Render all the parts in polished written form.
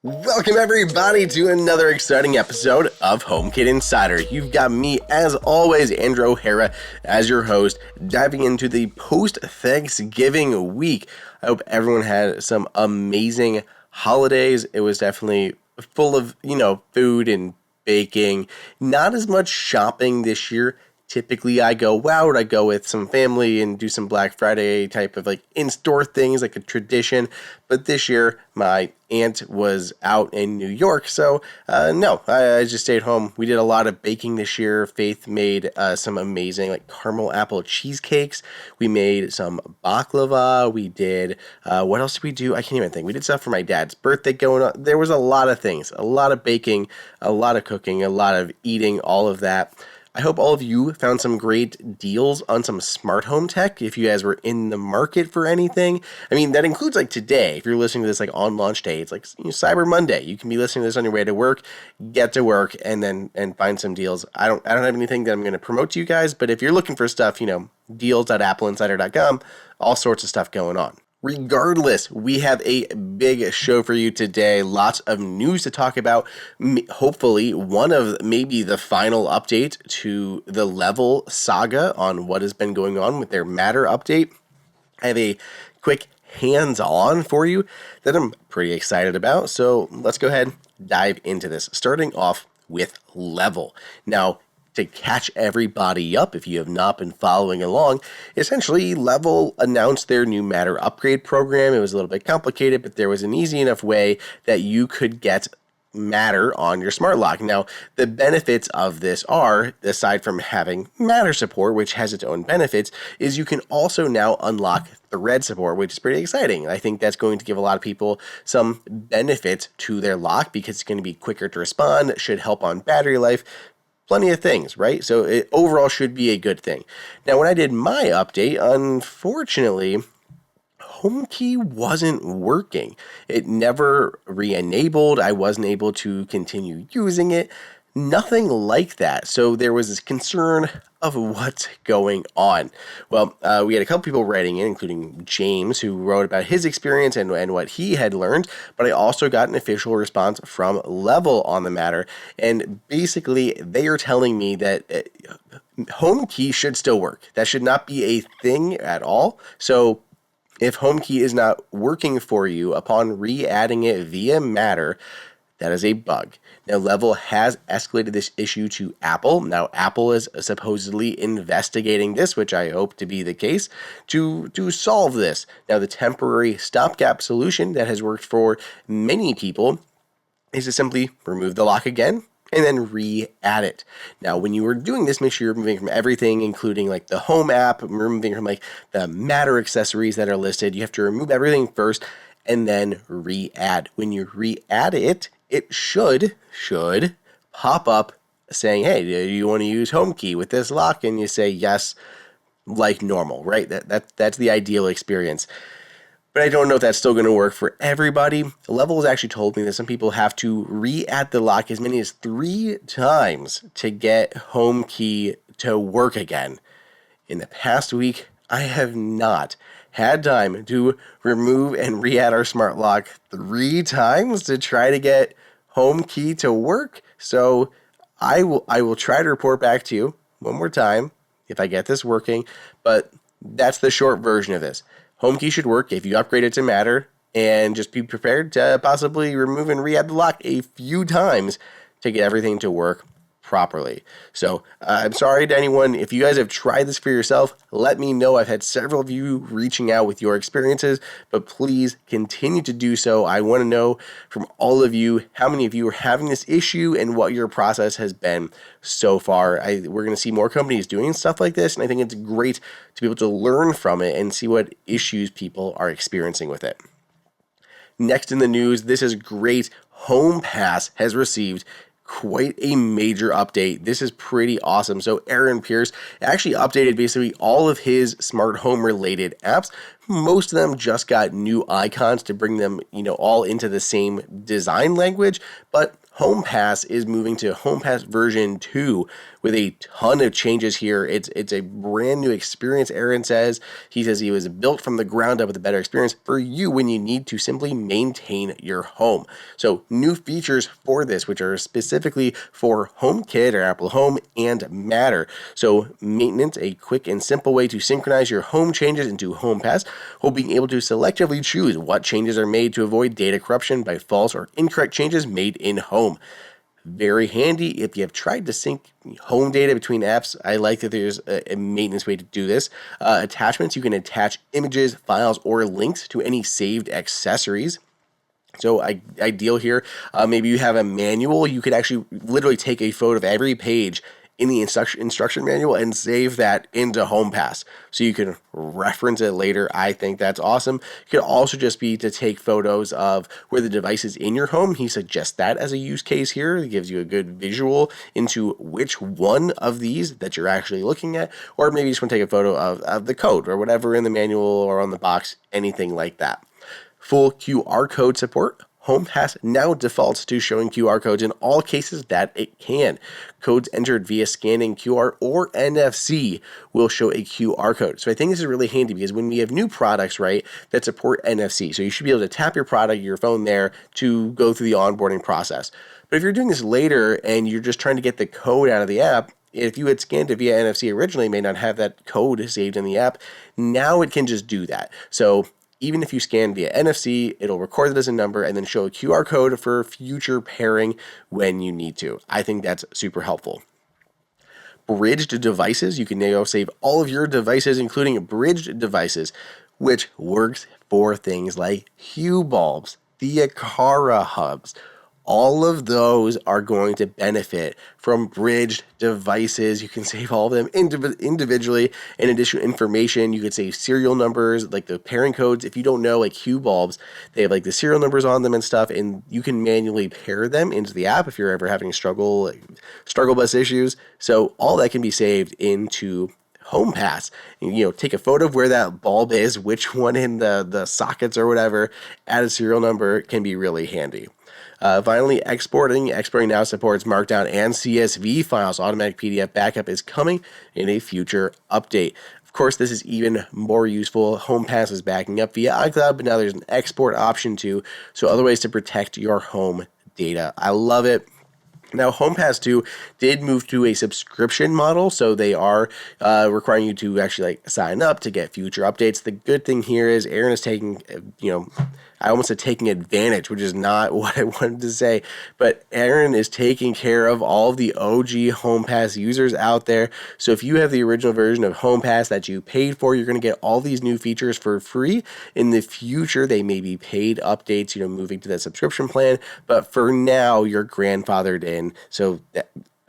Welcome everybody to another exciting episode of HomeKit Insider. You've got me, as always, Andrew O'Hara, as your host, diving into the post-Thanksgiving week. I hope everyone had some amazing holidays. It was definitely full of, food and baking. Not as much shopping this year. Typically, I go with some family and do some Black Friday type of in-store things, like a tradition. But this year, my aunt was out in New York, so no, I just stayed home. We did a lot of baking this year. Faith made some amazing caramel apple cheesecakes. We made some baklava. We did, what else did we do? I can't even think. We did stuff for my dad's birthday going on. There was a lot of things, a lot of baking, a lot of cooking, a lot of eating, all of that. I hope all of you found some great deals on some smart home tech if you guys were in the market for anything. I mean, that includes today. If you're listening to this on launch day, it's Cyber Monday. You can be listening to this on your way to work, get to work, and find some deals. I don't have anything that I'm going to promote to you guys, but if you're looking for stuff, deals.appleinsider.com, all sorts of stuff going on. Regardless, we have a big show for you today. Lots of news to talk about. Hopefully, one of maybe the final update to the Level saga on what has been going on with their Matter update. I have a quick hands-on for you that I'm pretty excited about. So let's go ahead and dive into this, starting off with Level. Now, to catch everybody up, if you have not been following along, essentially Level announced their new Matter upgrade program. It was a little bit complicated, but there was an easy enough way that you could get Matter on your smart lock. Now, the benefits of this are, aside from having Matter support, which has its own benefits, is you can also now unlock Thread support, which is pretty exciting. I think that's going to give a lot of people some benefits to their lock because it's going to be quicker to respond, should help on battery life. Plenty of things, right? So it overall should be a good thing. Now, when I did my update, unfortunately, HomeKey wasn't working. It never re-enabled. I wasn't able to continue using it. Nothing like that. So there was this concern of what's going on. Well, we had a couple people writing in, including James, who wrote about his experience and what he had learned. But I also got an official response from Level on the matter. And basically, they are telling me that HomeKey should still work. That should not be a thing at all. So if HomeKey is not working for you upon re-adding it via Matter, that is a bug. Now, Level has escalated this issue to Apple. Now, Apple is supposedly investigating this, which I hope to be the case, to solve this. Now, the temporary stopgap solution that has worked for many people is to simply remove the lock again and then re-add it. Now, when you are doing this, make sure you're removing from everything, including the Home app, removing from the Matter accessories that are listed. You have to remove everything first and then re-add. When you re-add it, it should pop up saying, hey, do you want to use HomeKey with this lock? And you say yes, like normal, right? That's the ideal experience. But I don't know if that's still going to work for everybody. Level has actually told me that some people have to re-add the lock as many as 3 times to get HomeKey to work again. In the past week, I have not had time to remove and re-add our smart lock 3 times to try to get HomeKey to work. So I will try to report back to you one more time if I get this working, but that's the short version of this. HomeKey should work if you upgrade it to Matter, and just be prepared to possibly remove and re-add the lock a few times to get everything to work properly. So I'm sorry to anyone. If you guys have tried this for yourself, let me know. I've had several of you reaching out with your experiences, but please continue to do so. I want to know from all of you how many of you are having this issue and what your process has been so far. We're going to see more companies doing stuff like this, and I think it's great to be able to learn from it and see what issues people are experiencing with it. Next in the news, this is great. HomePass has received quite a major update. This is pretty awesome. So Aaron Pierce actually updated basically all of his smart home related apps. Most of them just got new icons to bring them, all into the same design language, but HomePass is moving to HomePass version 2, with a ton of changes here. It's a brand new experience, Aaron says. He says he was built from the ground up with a better experience for you when you need to simply maintain your home. So new features for this, which are specifically for HomeKit or Apple Home and Matter. So maintenance, a quick and simple way to synchronize your home changes into HomePass, while being able to selectively choose what changes are made to avoid data corruption by false or incorrect changes made in home. Very handy if you have tried to sync home data between apps. I like that there's a maintenance way to do this. Attachments, you can attach images, files, or links to any saved accessories. So ideal here, maybe you have a manual. You could actually literally take a photo of every page in the instruction manual and save that into HomePass so you can reference it later. I think that's awesome. It could also just be to take photos of where the device is in your home. He suggests that as a use case here. It gives you a good visual into which one of these that you're actually looking at, or maybe you just want to take a photo of the code or whatever in the manual or on the box, anything like that. Full QR code support. HomePass now defaults to showing QR codes in all cases that it can. Codes entered via scanning QR or NFC will show a QR code. So I think this is really handy because when we have new products, right, that support NFC, so you should be able to tap your product, your phone there to go through the onboarding process. But if you're doing this later and you're just trying to get the code out of the app, if you had scanned it via NFC originally, it may not have that code saved in the app. Now it can just do that. So even if you scan via NFC, it'll record it as a number and then show a QR code for future pairing when you need to. I think that's super helpful. Bridged devices, you can now save all of your devices, including bridged devices, which works for things like Hue bulbs, the Aqara hubs. All of those are going to benefit from bridged devices. You can save all of them individually. In addition to information, you could save serial numbers, like the pairing codes. If you don't know, like Hue bulbs, they have like the serial numbers on them and stuff, and you can manually pair them into the app if you're ever having struggle bus issues. So all that can be saved into HomePass. And, take a photo of where that bulb is, which one in the sockets or whatever, add a serial number, can be really handy. Finally, exporting. Exporting now supports Markdown and CSV files. Automatic PDF backup is coming in a future update. Of course, this is even more useful. HomePass is backing up via iCloud, but now there's an export option too. So other ways to protect your home data. I love it. Now, HomePass 2 did move to a subscription model, so they are requiring you to actually sign up to get future updates. The good thing here is Aaron is taking, I almost said taking advantage, which is not what I wanted to say, but Aaron is taking care of all of the OG HomePass users out there. So if you have the original version of HomePass that you paid for, you're going to get all these new features for free. In the future, they may be paid updates, moving to that subscription plan, but for now, you're grandfathered in. So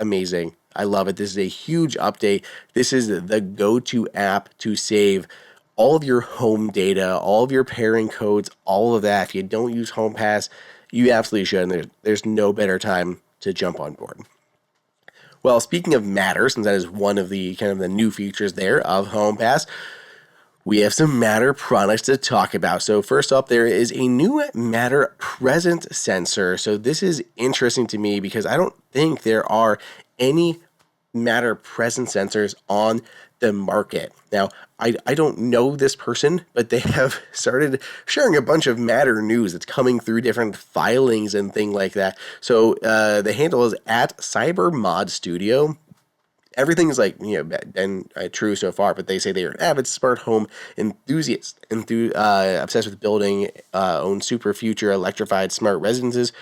amazing. I love it. This is a huge update. This is the go-to app to save all of your home data, all of your pairing codes, all of that. If you don't use HomePass, you absolutely should. And there's no better time to jump on board. Well, speaking of Matter, since that is one of the kind of the new features there of HomePass, we have some Matter products to talk about. So first up, there is a new Matter presence sensor. So this is interesting to me because I don't think there are any Matter presence sensors on the market. Now, I don't know this person, but they have started sharing a bunch of Matter news that's coming through different filings and things like that. So the handle is at CyberMod Studio. Everything is been true so far, but they say they are an avid smart home enthusiast, obsessed with building own super future electrified smart residences,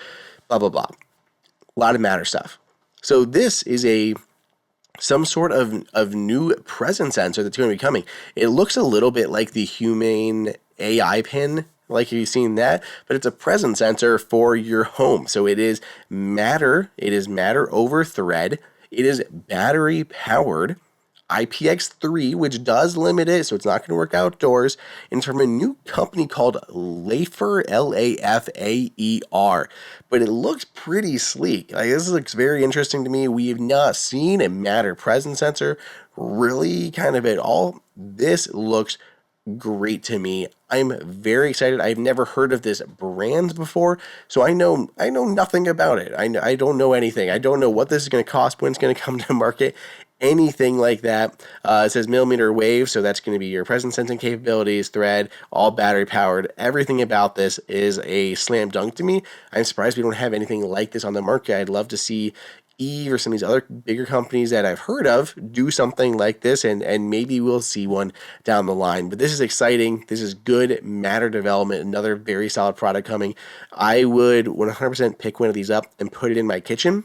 blah, blah, blah. A lot of Matter stuff. So this is some sort of new presence sensor that's going to be coming. It looks a little bit like the Humane AI pin, like you've seen that, but it's a presence sensor for your home. So it is Matter. It is Matter over Thread. It is battery powered, IPX3, which does limit it, so it's not going to work outdoors, and from a new company called Lafaer, Lafaer. But it looks pretty sleek. This looks very interesting to me. We have not seen a Matter presence sensor really kind of at all. This looks great to me. I'm very excited. I've never heard of this brand before, so I know nothing about it. I don't know anything. I don't know what this is going to cost, when it's going to come to market, anything like that. It says millimeter wave, so that's going to be your presence sensing capabilities, thread, all battery powered. Everything about this is a slam dunk to me. I'm surprised we don't have anything like this on the market. I'd love to see Eve or some of these other bigger companies that I've heard of do something like this, and maybe we'll see one down the line. But this is exciting. This is good Matter development. Another very solid product coming. I would 100% pick one of these up and put it in my kitchen.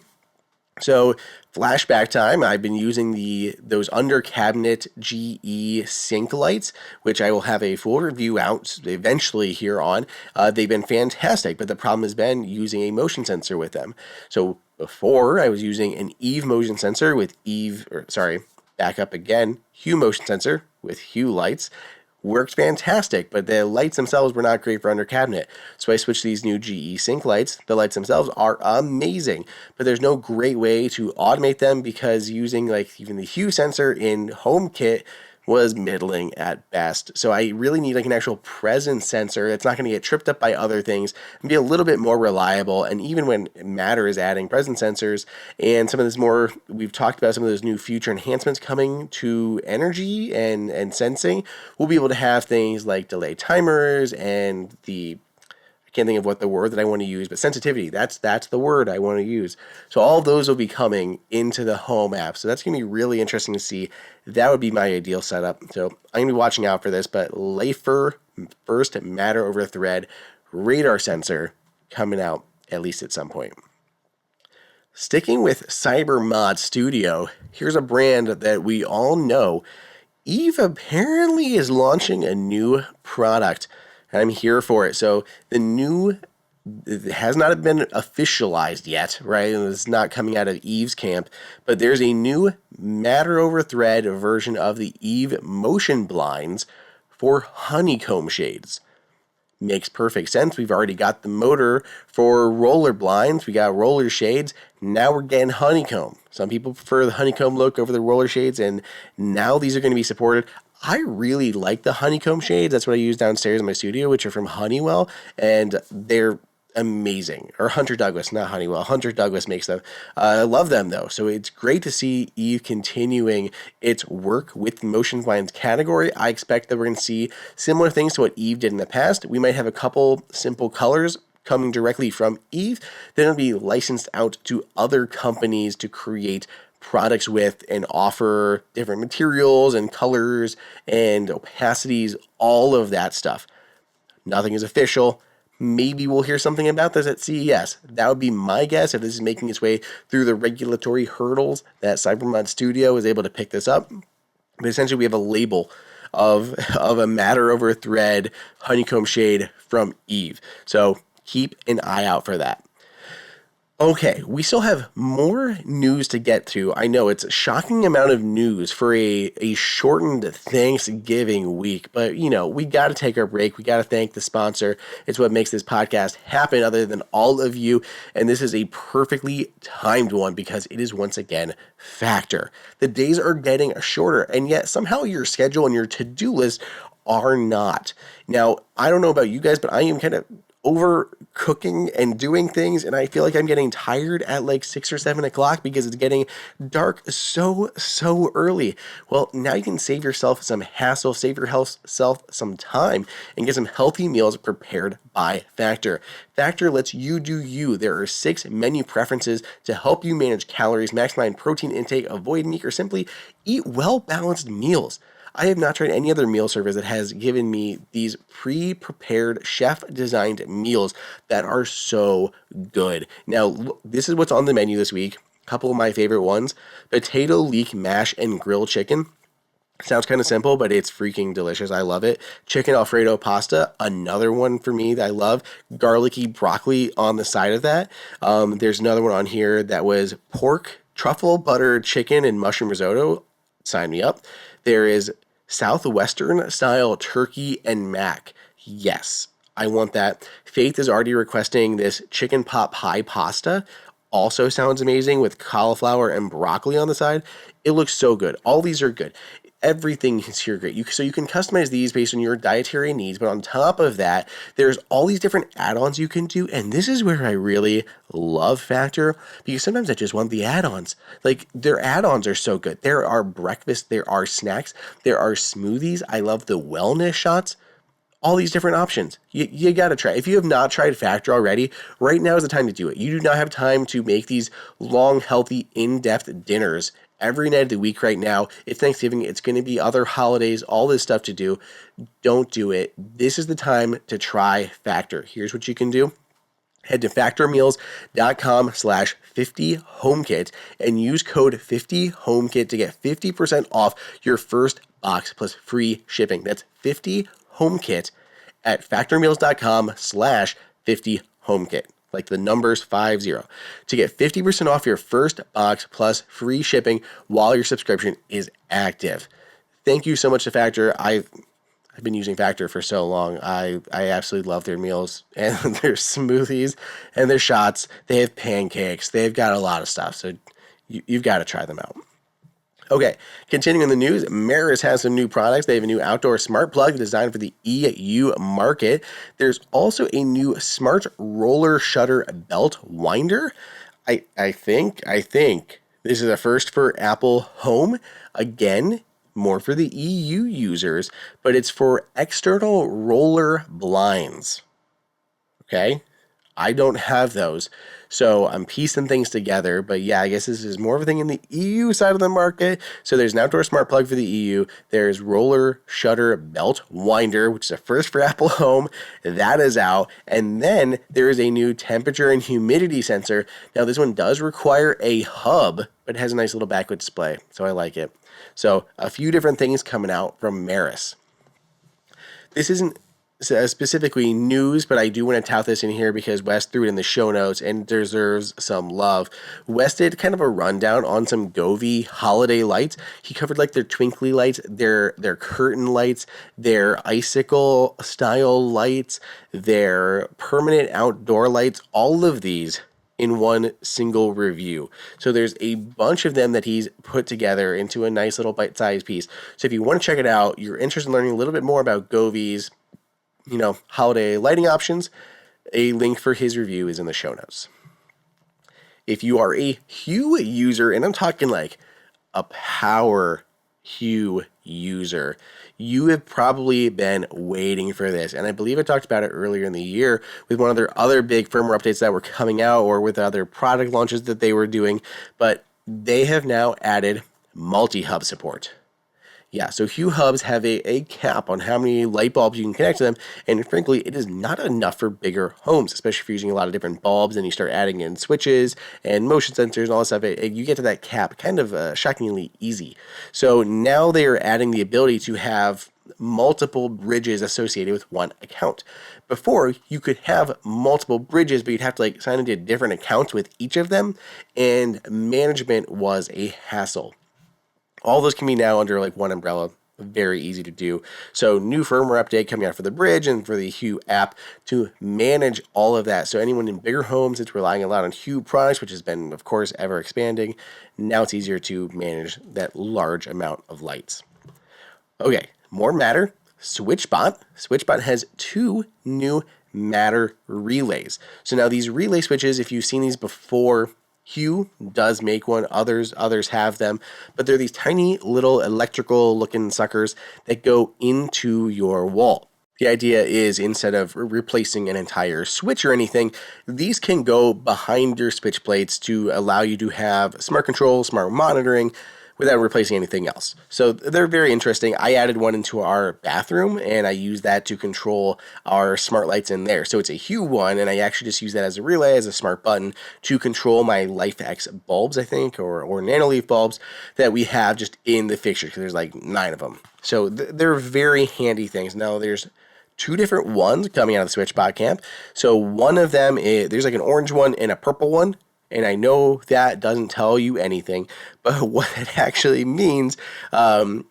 So flashback time, I've been using those under cabinet GE sink lights, which I will have a full review out eventually here on. They've been fantastic, but the problem has been using a motion sensor with them. So before, I was using an Eve motion sensor with back up again, Hue motion sensor with Hue lights. Worked fantastic, but the lights themselves were not great for under cabinet. So I switched to these new GE Sync lights. The lights themselves are amazing, but there's no great way to automate them because using like even the Hue sensor in HomeKit was middling at best. So I really need like an actual presence sensor that's not going to get tripped up by other things and be a little bit more reliable. And even when Matter is adding presence sensors and some of this more, we've talked about some of those new future enhancements coming to energy and sensing, we'll be able to have things like delay timers and I can't think of what the word that I want to use, but sensitivity. That's the word I want to use. So all of those will be coming into the Home app. So that's going to be really interesting to see. That would be my ideal setup. So I'm going to be watching out for this, but Lafer first Matter over Thread radar sensor coming out at least at some point. Sticking with CyberMod Studio, here's a brand that we all know. Eve apparently is launching a new product. I'm here for it. So it has not been officialized yet, right? It's not coming out of Eve's camp, but there's a new Matter over Thread version of the Eve MotionBlinds for Honeycomb shades. Makes perfect sense. We've already got the motor for roller blinds. We got roller shades. Now we're getting honeycomb. Some people prefer the honeycomb look over the roller shades, and now these are going to be supported. I really like the honeycomb shades. That's what I use downstairs in my studio, which are from Honeywell, and they're amazing. Or Hunter Douglas, not Honeywell. Hunter Douglas makes them. I love them though. So it's great to see Eve continuing its work with the motion blinds category. I expect that we're going to see similar things to what Eve did in the past. We might have a couple simple colors coming directly from Eve. Then it'll be licensed out to other companies to create products with and offer different materials and colors and opacities, all of that stuff. Nothing is official. Maybe we'll hear something about this at CES. That would be my guess if this is making its way through the regulatory hurdles that CyberMod Studio is able to pick this up. But essentially we have a label of a Matter over Thread honeycomb shade from Eve. So keep an eye out for that. Okay, we still have more news to get to. I know it's a shocking amount of news for a shortened Thanksgiving week, but we got to take our break. We got to thank the sponsor. It's what makes this podcast happen other than all of you, and this is a perfectly timed one because it is once again Factor. The days are getting shorter, and yet somehow your schedule and your to-do list are not. Now, I don't know about you guys, but I am kind of over cooking and doing things, and I feel like I'm getting tired at like 6 or 7 o'clock because it's getting dark so early. Well, now you can save yourself some hassle, save yourself some time, and get some healthy meals prepared by Factor. Factor lets you do you. There are 6 menu preferences to help you manage calories, maximize protein intake, avoid meat, or simply eat well-balanced meals. I have not tried any other meal service that has given me these pre-prepared, chef-designed meals that are so good. Now, this is what's on the menu this week. A couple of my favorite ones: potato leek mash and grilled chicken. Sounds kind of simple, but it's freaking delicious. I love it. Chicken Alfredo pasta, another one for me that I love. Garlicky broccoli on the side of that. There's another one on here that was pork, truffle, butter, chicken, and mushroom risotto. Sign me up. There is Southwestern style turkey and mac. Yes, I want that. Faith is already requesting this chicken pot pie pasta. Also sounds amazing with cauliflower and broccoli on the side. It looks so good. All these are good. Everything is here great. So you can customize these based on your dietary needs, but on top of that, there's all these different add-ons you can do, and this is where I really love Factor, because sometimes I just want the add-ons. Like, their add-ons are so good. There are breakfast, there are snacks, there are smoothies. I love the wellness shots. All these different options. You got to try. If you have not tried Factor already, right now is the time to do it. You do not have time to make these long, healthy, in-depth dinners every night of the week right now. It's Thanksgiving. It's going to be other holidays, all this stuff to do. Don't do it. This is the time to try Factor. Here's what you can do. Head to factormeals.com/50HomeKit and use code 50HomeKit to get 50% off your first box plus free shipping. That's 50HomeKit at factormeals.com/50HomeKit. Like the numbers 50, to get 50% off your first box plus free shipping while your subscription is active. Thank you so much to Factor. I've been using Factor for so long. I absolutely love their meals and their smoothies and their shots. They have pancakes. They've got a lot of stuff. So you've got to try them out. Okay, continuing in the news, Meross has some new products. They have a new outdoor smart plug designed for the EU market. There's also a new smart roller shutter belt winder. I think this is a first for Apple Home. Again, more for the EU users, but it's for external roller blinds. Okay, I don't have those, so I'm piecing things together. But yeah, I guess this is more of a thing in the EU side of the market. So there's an outdoor smart plug for the EU. There's roller shutter belt winder, which is a first for Apple Home. That is out. And then there is a new temperature and humidity sensor. Now this one does require a hub, but it has a nice little backlit display, so I like it. So a few different things coming out from Meross. This isn't specifically news, but I do want to tout this in here because Wes threw it in the show notes and deserves some love. Wes did kind of a rundown on some Govee holiday lights. He covered like their twinkly lights, their curtain lights, their icicle style lights, their permanent outdoor lights, all of these in one single review. So there's a bunch of them that he's put together into a nice little bite-sized piece. So if you want to check it out, you're interested in learning a little bit more about Govee's holiday lighting options, a link for his review is in the show notes. If you are a Hue user, and I'm talking like a power Hue user, you have probably been waiting for this. And I believe I talked about it earlier in the year with one of their other big firmware updates that were coming out or with other product launches that they were doing, but they have now added multi-hub support. Yeah, so Hue hubs have a cap on how many light bulbs you can connect to them, and frankly, it is not enough for bigger homes, especially if you're using a lot of different bulbs and you start adding in switches and motion sensors and all this stuff. You get to that cap kind of shockingly easy. So now they are adding the ability to have multiple bridges associated with one account. Before, you could have multiple bridges, but you'd have to sign into different accounts with each of them, and management was a hassle. All those can be now under one umbrella. Very easy to do. So new firmware update coming out for the Bridge and for the Hue app to manage all of that. So anyone in bigger homes that's relying a lot on Hue products, which has been, of course, ever expanding, now it's easier to manage that large amount of lights. Okay, more Matter. SwitchBot. SwitchBot has 2 new Matter relays. So now these relay switches, if you've seen these before, Hue does make one, others have them, but they're these tiny little electrical looking suckers that go into your wall. The idea is instead of replacing an entire switch or anything, these can go behind your switch plates to allow you to have smart control, smart monitoring, without replacing anything else. So they're very interesting. I added one into our bathroom and I use that to control our smart lights in there. So it's a Hue one, and I actually just use that as a relay, as a smart button to control my LifeX bulbs, I think, or Nanoleaf bulbs that we have just in the fixture, because there's 9 of them. So they're very handy things. Now there's 2 different ones coming out of the SwitchBot camp. So one of them is, there's an orange one and a purple one. And I know that doesn't tell you anything, but what it actually means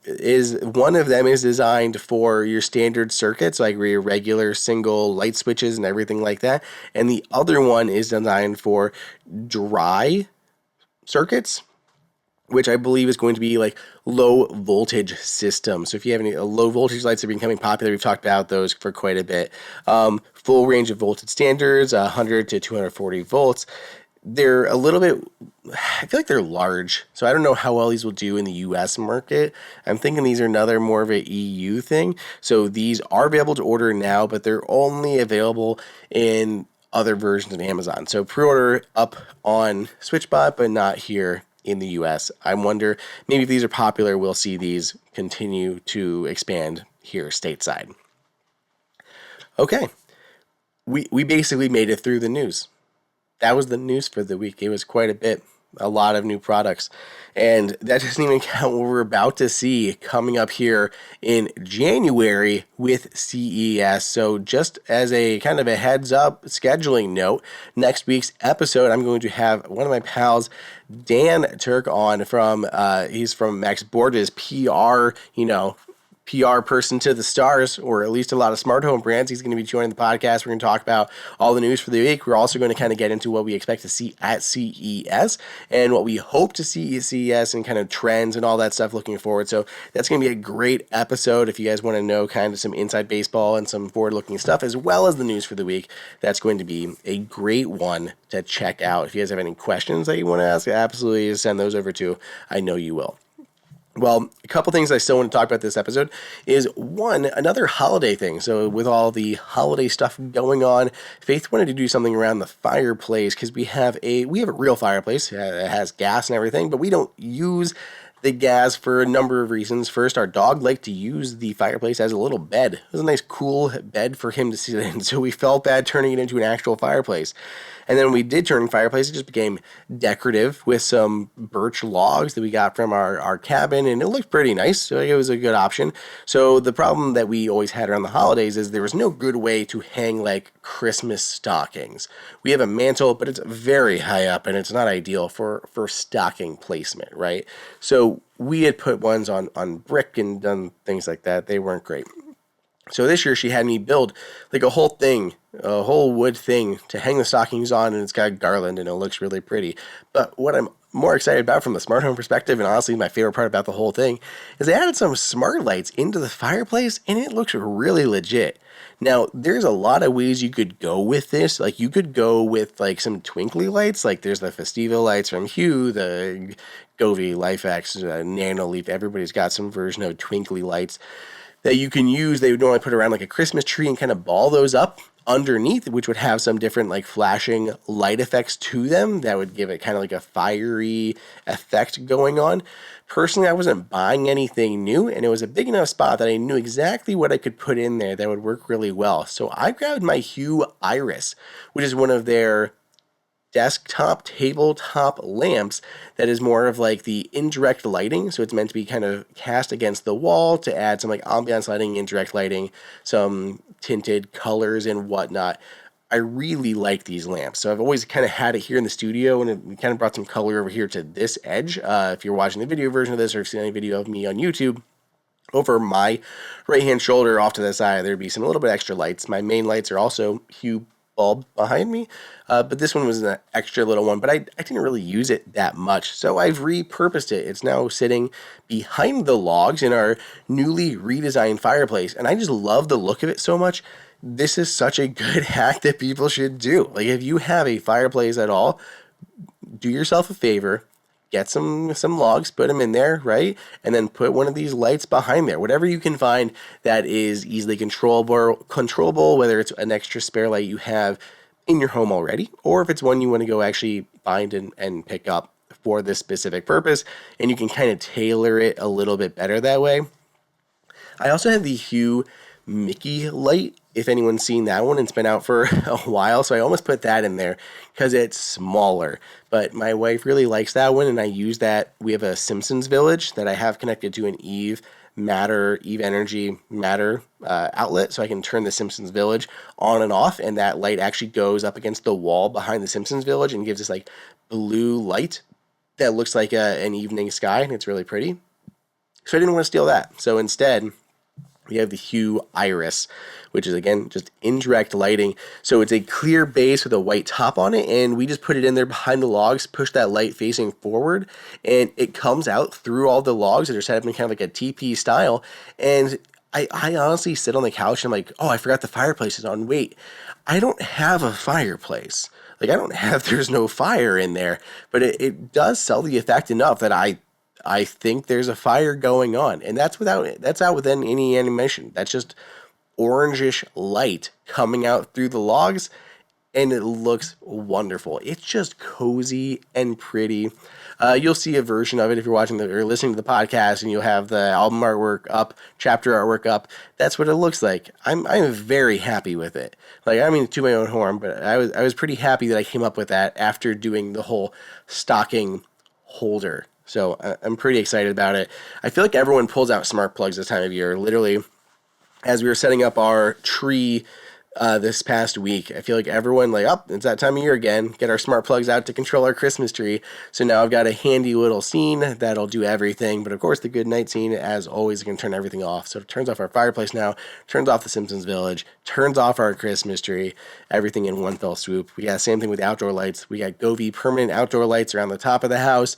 is one of them is designed for your standard circuits, like your regular single light switches and everything like that. And the other one is designed for dry circuits. which I believe is going to be like low voltage systems. So if you have any low voltage lights that are becoming popular, we've talked about those for quite a bit. Full range of voltage standards, 100 to 240 volts. They're a little bit, I feel like they're large, so I don't know how well these will do in the US market. I'm thinking these are another more of a EU thing. So these are available to order now, but they're only available in other versions of Amazon. So pre-order up on SwitchBot, but not here in the US. I wonder, maybe if these are popular, we'll see these continue to expand here stateside. Okay, we basically made it through the news. That was the news for the week. It was quite a bit, a lot of new products. And that doesn't even count what we're about to see coming up here in January with CES. So just as a kind of a heads up scheduling note, next week's episode, I'm going to have one of my pals, Dan Turk, on from, he's from Max Borges, PR person to the stars, or at least a lot of smart home brands. He's going to be joining the podcast. We're going to talk about all the news for the week. We're also going to kind of get into what we expect to see at CES and what we hope to see at CES and kind of trends and all that stuff looking forward. So that's going to be a great episode if you guys want to know kind of some inside baseball and some forward-looking stuff, as well as the news for the week. That's going to be a great one to check out. If you guys have any questions that you want to ask, absolutely send those over to. I know you will. Well, a couple things I still want to talk about this episode is, one, another holiday thing. So with all the holiday stuff going on, Faith wanted to do something around the fireplace because we have a real fireplace. It has gas and everything, but we don't use the gas for a number of reasons. First, our dog liked to use the fireplace as a little bed. It was a nice, cool bed for him to sit in, so we felt bad turning it into an actual fireplace. And then when we did turn the fireplace, it just became decorative with some birch logs that we got from our cabin, and it looked pretty nice, so it was a good option. So the problem that we always had around the holidays is there was no good way to hang like Christmas stockings. We have a mantle, but it's very high up, and it's not ideal for stocking placement, right? So we had put ones on brick and done things like that. They weren't great. So this year she had me build like a whole thing, a whole wood thing to hang the stockings on, and it's got a garland and it looks really pretty. But what I'm more excited about from the smart home perspective, and honestly my favorite part about the whole thing, is they added some smart lights into the fireplace and it looks really legit. Now, there's a lot of ways you could go with this. Like, you could go with like some twinkly lights, like there's the Festiva lights from Hue, the Govee, LifeX, Nanoleaf. Everybody's got some version of twinkly lights that you can use. They would normally put around like a Christmas tree and kind of ball those up underneath, which would have some different like flashing light effects to them that would give it kind of like a fiery effect going on. Personally, I wasn't buying anything new, and it was a big enough spot that I knew exactly what I could put in there that would work really well. So I grabbed my Hue Iris, which is one of their desktop tabletop lamps that is more of like the indirect lighting. So it's meant to be kind of cast against the wall to add some like ambiance lighting, indirect lighting, some tinted colors and whatnot. I really like these lamps. So I've always kind of had it here in the studio, and we kind of brought some color over here to this edge. If you're watching the video version of this or seen any video of me on YouTube, over my right hand shoulder off to the side, there'd be some little bit extra lights. My main lights are also Hue bulb behind me, but this one was an extra little one, but I didn't really use it that much, so I've repurposed it. It's now sitting behind the logs in our newly redesigned fireplace, and I just love the look of it so much. This is such a good hack that people should do. Like, if you have a fireplace at all, do yourself a favor, get some logs, put them in there, right? And then put one of these lights behind there. Whatever you can find that is easily controllable, whether it's an extra spare light you have in your home already, or if it's one you want to go actually find and pick up for this specific purpose, and you can kind of tailor it a little bit better that way. I also have the Hue Mickey light, if anyone's seen that one. It's been out for a while, so I almost put that in there because it's smaller. But my wife really likes that one, and I use that. We have a Simpsons Village that I have connected to an Eve Energy Matter outlet, so I can turn the Simpsons Village on and off, and that light actually goes up against the wall behind the Simpsons Village and gives this like blue light that looks like an evening sky, and it's really pretty. So I didn't want to steal that. So instead, We have the hue Iris, which is, again, just indirect lighting. So it's a clear base with a white top on it, and we just put it in there behind the logs, push that light facing forward, and it comes out through all the logs that are set up in kind of like a TP style. And I honestly sit on the couch and I'm like, oh, I forgot the fireplace is on. Wait, I don't have a fireplace. Like, there's no fire in there, but it does sell the effect enough that I think there's a fire going on, and that's out within any animation. That's just orangish light coming out through the logs, and it looks wonderful. It's just cozy and pretty. You'll see a version of it if you're watching or listening to the podcast, and you'll have the album artwork up, chapter artwork up. That's what it looks like. I'm very happy with it. Like, I mean, to my own horn, but I was pretty happy that I came up with that after doing the whole stocking holder. So I'm pretty excited about it. I feel like everyone pulls out smart plugs this time of year. Literally, as we were setting up our tree this past week, I feel like everyone it's that time of year again. Get our smart plugs out to control our Christmas tree. So now I've got a handy little scene that'll do everything. But of course, the good night scene, as always, can turn everything off. So it turns off our fireplace now, turns off the Simpsons Village, turns off our Christmas tree, everything in one fell swoop. We got the same thing with outdoor lights. We got Govee permanent outdoor lights around the top of the house.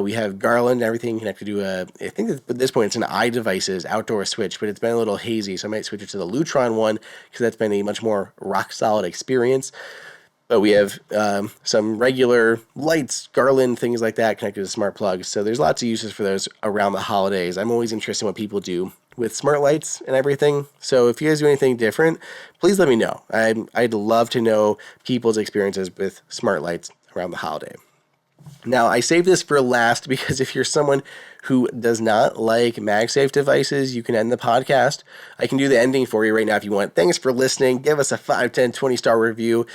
We have garland, everything connected to I think at this point it's an iDevices outdoor switch, but it's been a little hazy. So I might switch it to the Lutron one because that's been a much more rock solid experience. But we have some regular lights, garland, things like that connected to smart plugs. So there's lots of uses for those around the holidays. I'm always interested in what people do with smart lights and everything. So if you guys do anything different, please let me know. I'd love to know people's experiences with smart lights around the holiday. Now, I saved this for last because if you're someone who does not like MagSafe devices, you can end the podcast. I can do the ending for you right now if you want. Thanks for listening. Give us a 5, 10, 20-star review.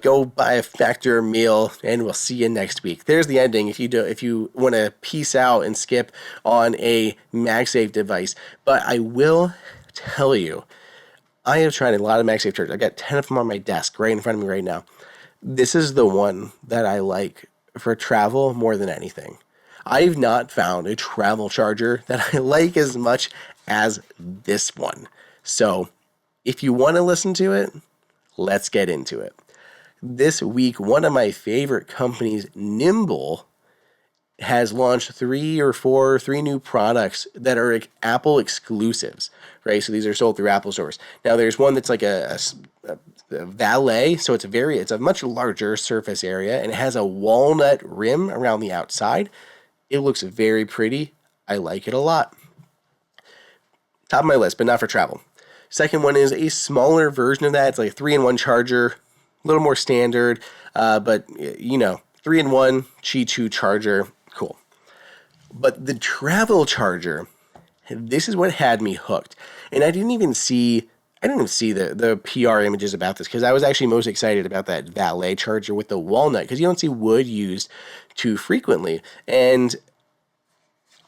Go buy a Factor meal, and we'll see you next week. There's the ending if you want to peace out and skip on a MagSafe device. But I will tell you, I have tried a lot of MagSafe chargers. I've got 10 of them on my desk right in front of me right now. This is the one that I like for travel more than anything. I've not found a travel charger that I like as much as this one. So if you want to listen to it, let's get into it. This week, one of my favorite companies, Nimble, has launched 3 new products that are Apple exclusives, right? So these are sold through Apple stores. Now there's one that's like a valet, so it's a much larger surface area, and it has a walnut rim around the outside. It looks very pretty. I like it a lot. Top of my list, but not for travel. Second one is a smaller version of that. It's like a 3-in-1 charger, a little more standard, but 3-in-1 Qi 2 charger, cool. But the travel charger, this is what had me hooked. And I didn't even see the PR images about this because I was actually most excited about that valet charger with the walnut because you don't see wood used too frequently. And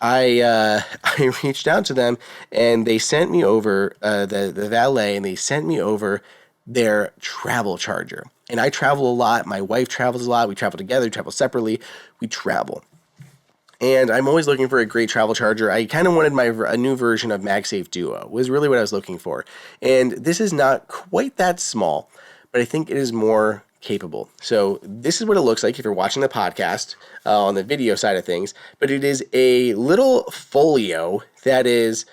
I reached out to them and they sent me over the valet, and they sent me over their travel charger. And I travel a lot. My wife travels a lot. We travel together, we travel separately. We travel. And I'm always looking for a great travel charger. I kind of wanted a new version of MagSafe Duo, was really what I was looking for. And this is not quite that small, but I think it is more capable. So this is what it looks like if you're watching the podcast on the video side of things. But it is a little folio that is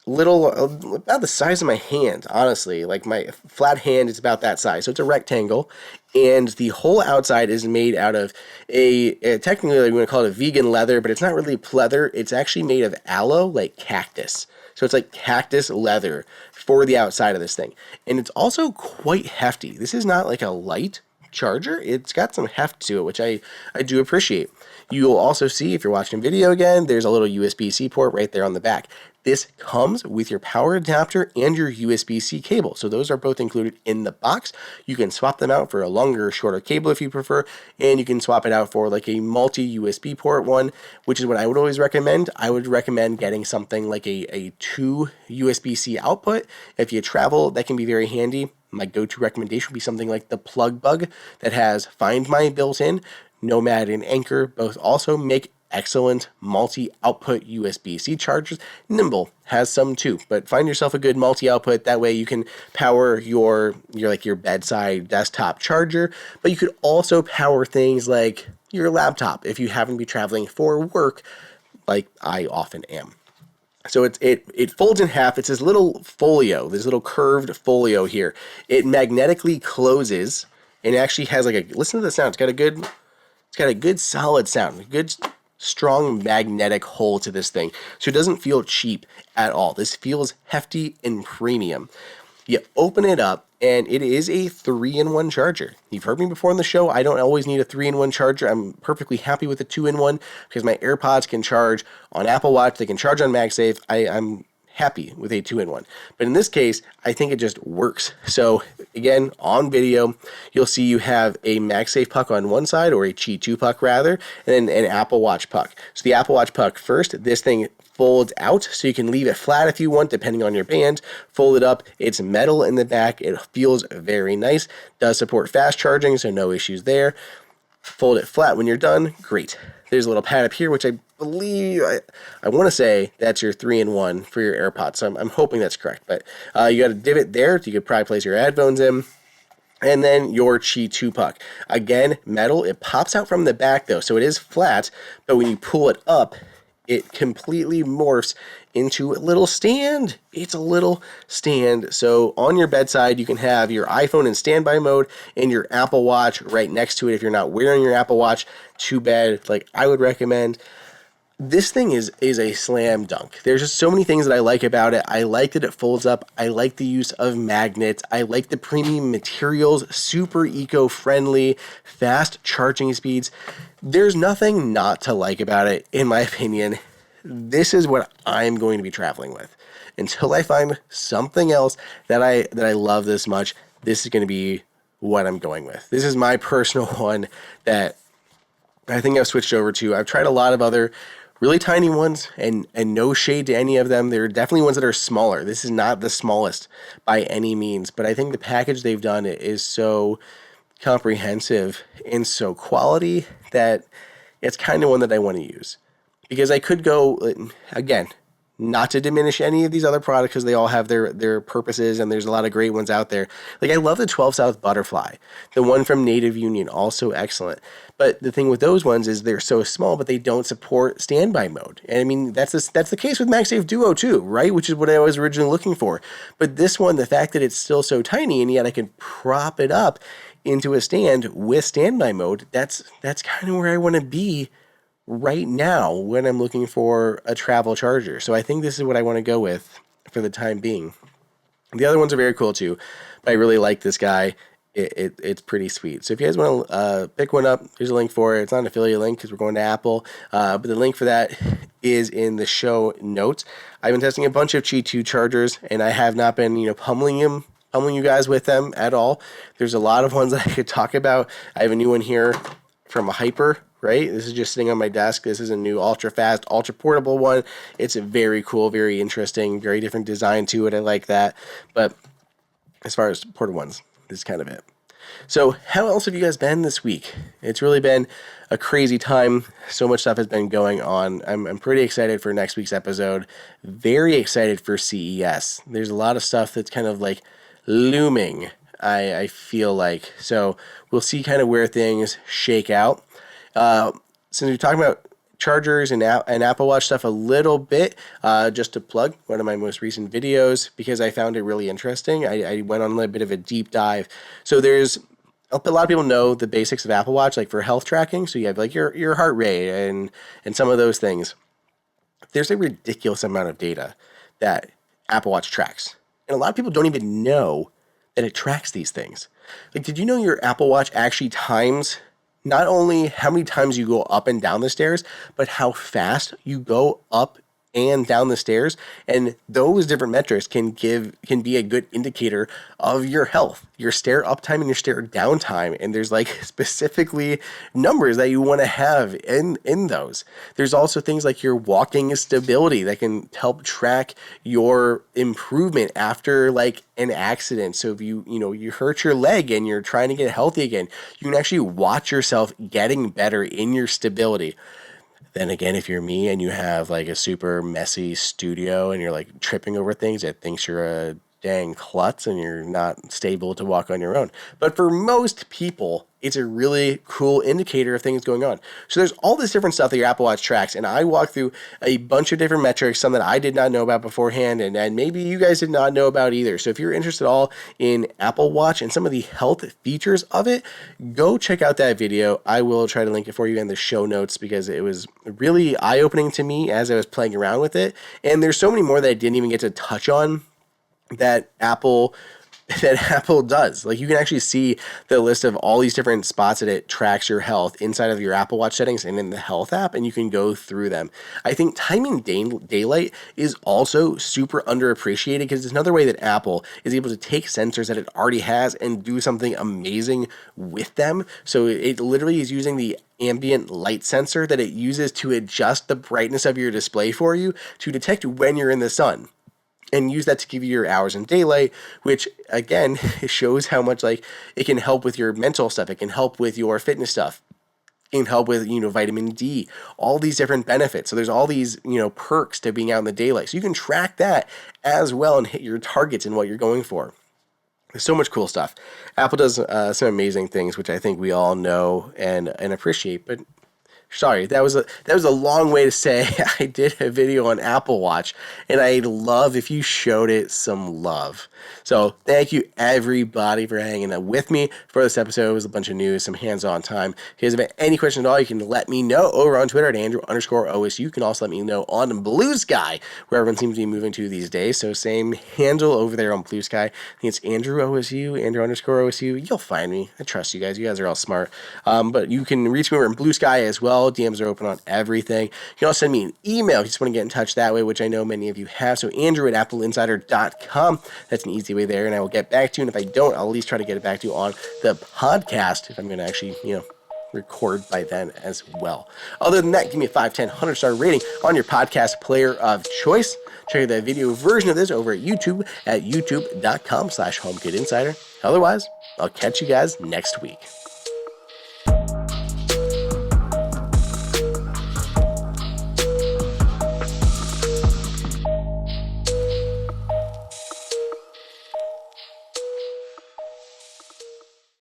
about the size of my hand, honestly. Like my flat hand is about that size. So it's a rectangle. And the whole outside is made out of technically we want to call it a vegan leather, but it's not really pleather. It's actually made of aloe, like cactus. So it's like cactus leather for the outside of this thing. And it's also quite hefty. This is not like a light charger. It's got some heft to it, which I do appreciate. You'll also see, if you're watching video again, there's a little USB-C port right there on the back. This comes with your power adapter and your USB-C cable. So those are both included in the box. You can swap them out for a longer or shorter cable if you prefer, and you can swap it out for like a multi-USB port one, which is what I would always recommend. I would recommend getting something like a 2 USB-C output. If you travel, that can be very handy. My go-to recommendation would be something like the Plug Bug that has Find My built in. Nomad and Anchor both also make excellent multi-output USB-C chargers. Nimble has some too, but find yourself a good multi-output. That way you can power your bedside desktop charger, but you could also power things like your laptop if you happen to be traveling for work, like I often am. So it folds in half. It's this little folio, this little curved folio here. It magnetically closes and actually has like a, listen to the sound. It's got a good solid sound, a good strong magnetic hold to this thing. So it doesn't feel cheap at all. This feels hefty and premium. You open it up, and it is a 3-in-1 charger. You've heard me before on the show. I don't always need a 3-in-1 charger. I'm perfectly happy with a 2-in-1 because my AirPods can charge on Apple Watch. They can charge on MagSafe. I'm happy with a 2-in-1. But in this case, I think it just works. So again, on video, you'll see you have a MagSafe puck on one side, or a Qi 2 puck rather, and then an Apple Watch puck. So the Apple Watch puck first, this thing folds out, so you can leave it flat if you want, depending on your band. Fold it up. It's metal in the back. It feels very nice. Does support fast charging, so no issues there. Fold it flat when you're done. Great. There's a little pad up here, which I believe, I want to say that's your 3-in-1 for your AirPods. So I'm hoping that's correct. But you got a divot there. You could probably place your headphones in. And then your Qi 2 puck. Again, metal. It pops out from the back though, so it is flat. But when you pull it up, it completely morphs into a little stand. It's a little stand. So on your bedside, you can have your iPhone in standby mode and your Apple Watch right next to it. If you're not wearing your Apple Watch, too bad. Like I would recommend. This thing is a slam dunk. There's just so many things that I like about it. I like that it folds up. I like the use of magnets. I like the premium materials, super eco-friendly, fast charging speeds. There's nothing not to like about it, in my opinion. This is what I'm going to be traveling with. Until I find something else that I love this much, this is going to be what I'm going with. This is my personal one that I think I've switched over to. I've tried a lot of other really tiny ones, and no shade to any of them. There are definitely ones that are smaller. This is not the smallest by any means, but I think the package they've done is so comprehensive and so quality that it's kind of one that I want to use. Because I could go, again, not to diminish any of these other products because they all have their purposes and there's a lot of great ones out there. Like I love the 12 South Butterfly. The one from Native Union, also excellent. But the thing with those ones is they're so small, but they don't support standby mode. And I mean, that's the case with MagSafe Duo too, right? Which is what I was originally looking for. But this one, the fact that it's still so tiny and yet I can prop it up into a stand with standby mode, that's kind of where I want to be right now when I'm looking for a travel charger. So I think this is what I want to go with for the time being. The other ones are very cool too, but I really like this guy. It's pretty sweet. So if you guys want to pick one up, there's a link for it. It's not an affiliate link because we're going to Apple, but the link for that is in the show notes. I've been testing a bunch of Qi 2 chargers, and I have not been pummeling you guys with them at all. There's a lot of ones that I could talk about. I have a new one here from a Hyper. Right? This is just sitting on my desk. This is a new ultra fast, ultra portable one. It's a very cool, very interesting, very different design to it. I like that. But as far as portable ones, this is kind of it. So how else have you guys been this week? It's really been a crazy time. So much stuff has been going on. I'm pretty excited for next week's episode. Very excited for CES. There's a lot of stuff that's kind of like looming, I feel like. So we'll see kind of where things shake out. Since we're talking about chargers and Apple Watch stuff a little bit, just to plug one of my most recent videos because I found it really interesting. I went on a little bit of a deep dive. So there's a lot of people know the basics of Apple Watch, like for health tracking. So you have like your heart rate and some of those things. There's a ridiculous amount of data that Apple Watch tracks. And a lot of people don't even know that it tracks these things. Like, did you know your Apple Watch actually times not only how many times you go up and down the stairs, but how fast you go up and down the stairs? And those different metrics can be a good indicator of your health, your stair up time and your stair down time. And there's like specifically numbers that you want to have in those. There's also things like your walking stability that can help track your improvement after like an accident. So if you hurt your leg and you're trying to get healthy again, you can actually watch yourself getting better in your stability. Then again, if you're me and you have like a super messy studio and you're like tripping over things, it thinks you're a dang klutz and you're not stable to walk on your own. But for most people, it's a really cool indicator of things going on. So there's all this different stuff that your Apple Watch tracks, and I walked through a bunch of different metrics, some that I did not know about beforehand, and maybe you guys did not know about either. So if you're interested at all in Apple Watch and some of the health features of it, go check out that video. I will try to link it for you in the show notes because it was really eye-opening to me as I was playing around with it. And there's so many more that I didn't even get to touch on that Apple does. Like, you can actually see the list of all these different spots that it tracks your health inside of your Apple Watch settings and in the health app, and you can go through them. I think timing daylight is also super underappreciated because it's another way that Apple is able to take sensors that it already has and do something amazing with them. So it literally is using the ambient light sensor that it uses to adjust the brightness of your display for you to detect when you're in the sun, and use that to give you your hours in daylight, which again shows how much like it can help with your mental stuff. It can help with your fitness stuff. It can help with, vitamin D, all these different benefits. So there's all these, perks to being out in the daylight. So you can track that as well and hit your targets and what you're going for. There's so much cool stuff. Apple does some amazing things, which I think we all know and appreciate, but sorry, that was a long way to say I did a video on Apple Watch, and I'd love if you showed it some love. So thank you everybody for hanging out with me for this episode. It was a bunch of news, some hands-on time. If you guys have any questions at all, you can let me know over on Twitter at Andrew_OSU. You can also let me know on Blue Sky, where everyone seems to be moving to these days. So same handle over there on Blue Sky. I think it's AndrewOSU, Andrew_OSU. You'll find me. I trust you guys. You guys are all smart. But you can reach me over in Blue Sky as well. DMs are open on everything. You can also send me an email if you just want to get in touch that way, which I know many of you have. So Andrew@appleinsider.com. That's an easy way there, and I will get back to you. And if I don't, I'll at least try to get it back to you on the podcast if I'm going to actually, record by then as well. Other than that, give me a 5, 10, 100-star rating on your podcast player of choice. Check out the video version of this over at YouTube at youtube.com/HomeKit Insider. Otherwise, I'll catch you guys next week.